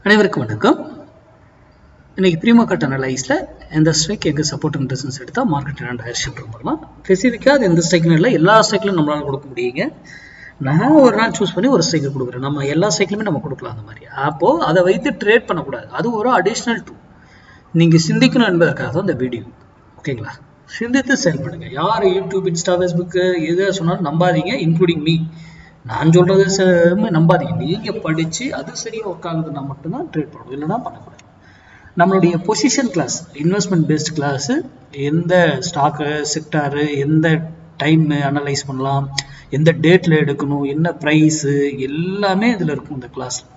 அனைவருக்கும் வணக்கம். இன்னைக்கு ப்ரீ மார்க்கெட் அனலைஸில் எந்த ஸ்ட்ரைக் எங்கே சப்போர்ட் அண்ட் ரெசிஸ்டன்ஸ் எடுத்தால் மார்க்கெட் ரெண்டு ஷிஃப்ட் பண்ணலாம். ஸ்பெசிஃபிக்காக அது எந்த ஸ்ட்ரைக்னு இல்லை, எல்லா ஸ்ட்ரைக்லையும் நம்மளால கொடுக்க முடியுங்க. நான் ஒரு நாள் சூஸ் பண்ணி ஒரு ஸ்ட்ரைக்கு கொடுக்குறேன். நம்ம எல்லா ஸ்ட்ரைக்லையுமே நம்ம கொடுக்கலாம் அந்த மாதிரி. அப்போது அதை வைத்து ட்ரேட் பண்ணக்கூடாது. அது ஒரு அடிஷ்னல் டூல். நீங்கள் சிந்திக்கணும் என்பதற்காக தான் இந்த வீடியோ. ஓகேங்களா? சிந்தித்து செயல்படுங்க. யார் யூடியூப், இன்ஸ்டா, ஃபேஸ்புக்கு எதை சொன்னாலும் நம்பாதீங்க, இன்க்ளூடிங் மீ. நான் சொல்றது நம்பாதீங்க. நீங்க படிச்சு அது சரியா ஒர்க் ஆகுதுன்னா மட்டும்தான் ட்ரேட் பண்ணணும், இல்லைன்னா பண்ணக்கூடாது. நம்மளுடைய position class, investment based class, எந்த ஸ்டாக்கு, செக்டாரு, எந்த டைம் அனலைஸ் பண்ணலாம், எந்த டேட்ல எடுக்கணும், என்ன ப்ரைஸு, எல்லாமே இதில் இருக்கும். இந்த கிளாஸ்ல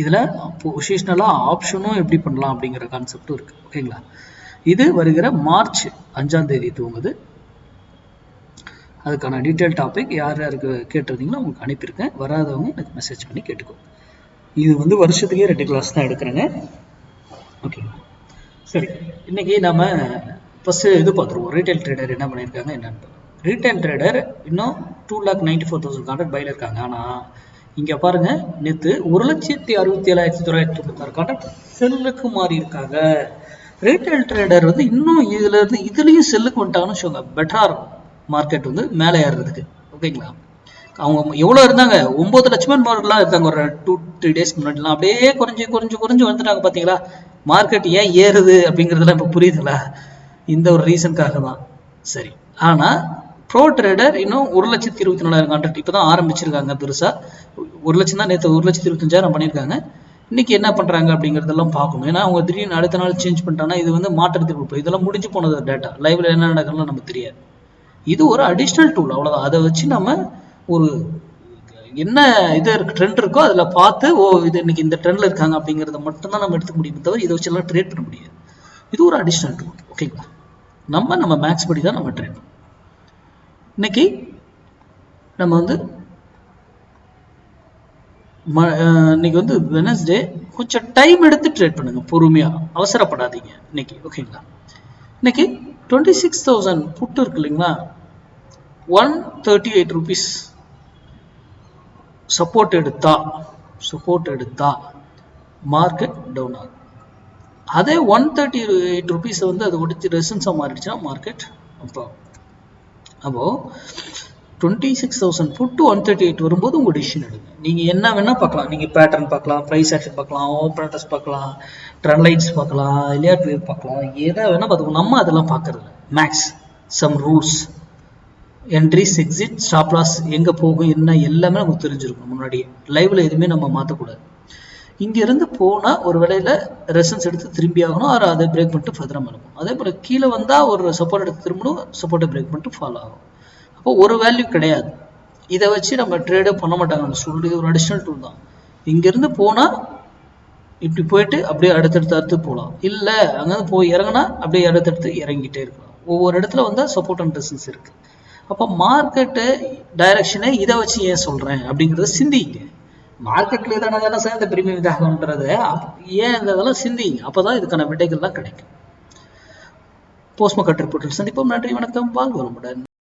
இதில் பொசிஷனலாக ஆப்ஷனும் எப்படி பண்ணலாம் அப்படிங்கிற கான்செப்டும் இருக்கு. ஓகேங்களா? இது வருகிற மார்ச் 5ஆம் தேதி துவங்குது. அதுக்கான டீட்டெயில் டாபிக் யார் யாருக்கு கேட்டிருந்தீங்களோ உங்களுக்கு அனுப்பியிருக்கேன். வராதவங்க எனக்கு மெசேஜ் பண்ணி கேட்டுக்கோ. இது வருஷத்துலேயே 2 கிளாஸ் தான் எடுக்கிறேங்க. ஓகேங்களா? சரி, இன்னைக்கு நம்ம ஃபர்ஸ்ட் இது பார்த்துருவோம். ரீட்டைல் ட்ரேடர் என்ன பண்ணியிருக்காங்க என்னன்னு. ரீட்டைல் ட்ரேடர் இன்னும் 2,94,000 கான்ட்ராக்ட் பைல இருக்காங்க. ஆனால் இங்கே பாருங்க, நேற்று 1,67,996 கான்ட்ராக்ட் செல்லுக்கு மாறி இருக்காங்க. ரீட்டைல் ட்ரேடர் இன்னும் இதுலயும் செல்லுக்கு வந்துட்டாங்கன்னு சொல்லுங்க, பெட்டரா இருக்கும் மார்க்கெட் மேலே ஏறுறதுக்கு. ஓகேங்களா? அவங்க எவ்வளோ இருந்தாங்க, 9 லட்சம் மார்க்கெட்லாம் இருந்தாங்க ஒரு 2-3 டேஸ்க்கு முன்னாடிலாம். அப்படியே குறைஞ்சு வந்துட்டாங்க. பார்த்தீங்களா? மார்க்கெட் ஏன் ஏறுது அப்படிங்கிறதுலாம் இப்போ புரியுதுங்களா? இந்த ஒரு ரீசனுக்காக தான். சரி, ஆனால் ப்ரோ ட்ரேடர் இன்னும் 1,24,000 கான்ட்ராக்ட் இப்போ தான் ஆரம்பிச்சிருக்காங்க. பெருசாக 1 லட்சம் தான், நேற்று 1,25,000 பண்ணியிருக்காங்க. இன்னைக்கு என்ன பண்ணுறாங்க அப்படிங்கிறதெல்லாம் பார்க்கணும். ஏன்னா அவங்க திடீர்னு அடுத்த நாள் சேஞ்ச் பண்ணிட்டாங்கன்னா இது மாற்றத்துக்கு கொடுப்போம். இதெல்லாம் முடிஞ்சு போனது டேட்டா. லைவ்ல என்ன நடக்குதுன்னு நமக்கு தெரியாது. இது ஒரு அடிஷ்னல் டூல், அவ்வளோதான். அதை வச்சு நம்ம ஒரு என்ன இது ட்ரெண்ட் இருக்கோ அதில் பார்த்து இது இன்னைக்கு இந்த ட்ரெண்ட்ல இருக்காங்க அப்படிங்கிறத மட்டும்தான் நம்ம எடுத்துக்க முடியுமே தவிர இதை வச்சு எல்லாம் ட்ரேட் பண்ண முடியாது. இது ஒரு அடிஷ்னல் டூல். ஓகேங்களா? நம்ம மேக்ஸ் படி தான் நம்ம ட்ரேட் பண்ணுவோம். இன்னைக்கு நம்ம இன்னைக்கு வெனஸ்டே, கொஞ்சம் டைம் எடுத்து ட்ரேட் பண்ணுங்க, பொறுமையா, அவசரப்படாதீங்க இன்னைக்கு. ஓகேங்களா? இன்னைக்கு 26,000 புட்டு இருக்கு இல்லைங்களா, 138 ரூபீஸ் சப்போர்ட் எடுத்தா மார்க்கெட் டவுன் ஆகும். அதே 138 ரூபீஸ் அது ஒடிச்சு ரெசன்ஸா மாறிடுச்சுன்னா மார்க்கெட் அப்போ 26,000 புட்டு 138 வரும்போது உங்க டிசிஷன் எடுங்க. நீங்க என்ன வேணா பார்க்கலாம். நீங்க பேட்டர்ன் பார்க்கலாம், பிரைஸ் ஆக்ஷன் பார்க்கலாம், ஓப்பன் இன்ட்ரெஸ்ட் பார்க்கலாம், ட்ரெண்ட் லைன்ஸ் பார்க்கலாம், இல்லையா ட்ரேட் பார்க்கலாம், எதை வேணா பார்த்துக்கணும். நம்ம அதெல்லாம் பார்க்கறது max, some rules, entries, exit, stop loss, எங்க போகும் என்ன எல்லாமே நமக்கு தெரிஞ்சிருக்கும் முன்னாடியே. லைவ்ல எதுவுமே நம்ம மாற்றக்கூடாது. இங்க இருந்து போனா ஒரு வேளையில ரெசன்ஸ் எடுத்து திரும்பி ஆகணும், அதை பிரேக் பண்ணிட்டு ஃபர்தரா இருக்கும். அதே போல கீழே வந்தா ஒரு சப்போர்ட் எடுத்து திரும்பணும், சப்போர்ட்டை பிரேக் பண்ணிட்டு ஃபாலோ ஆகும். அப்போ ஒரு வேல்யூ கிடையாது. இதை வச்சு நம்ம ட்ரேடே பண்ண மாட்டாங்க சொல்றது. ஒரு அடிஷனல் டூல் தான். இங்க இருந்து போனா இப்படி போயிட்டு அப்படியே அடுத்தடுத்து போகலாம். இல்ல அங்கிருந்து போய் இறங்கினா அப்படியே அடுத்தடுத்து இறங்கிட்டே இருக்கலாம். ஒவ்வொரு இடத்துல சப்போர்ட் அண்ட் ரெசிஸ்டன்ஸ் இருக்கு. அப்போ மார்க்கெட்டு டைரக்ஷனை இதை வச்சு ஏன் சொல்றேன் அப்படிங்கிறத சிந்திங்க. மார்க்கெட்ல தானே சார் இந்த பிரீமியம் இதாகன்றது, ஏன் இதெல்லாம் சிந்திங்க. அப்பதான் இதுக்கான விடைகள் தான் கிடைக்கும். போஸ்ட் மார்க்கெட் ரிப்போர்ட்டில் சந்திப்போம். நன்றி, வணக்கம், வாழ்க வளமுடன்.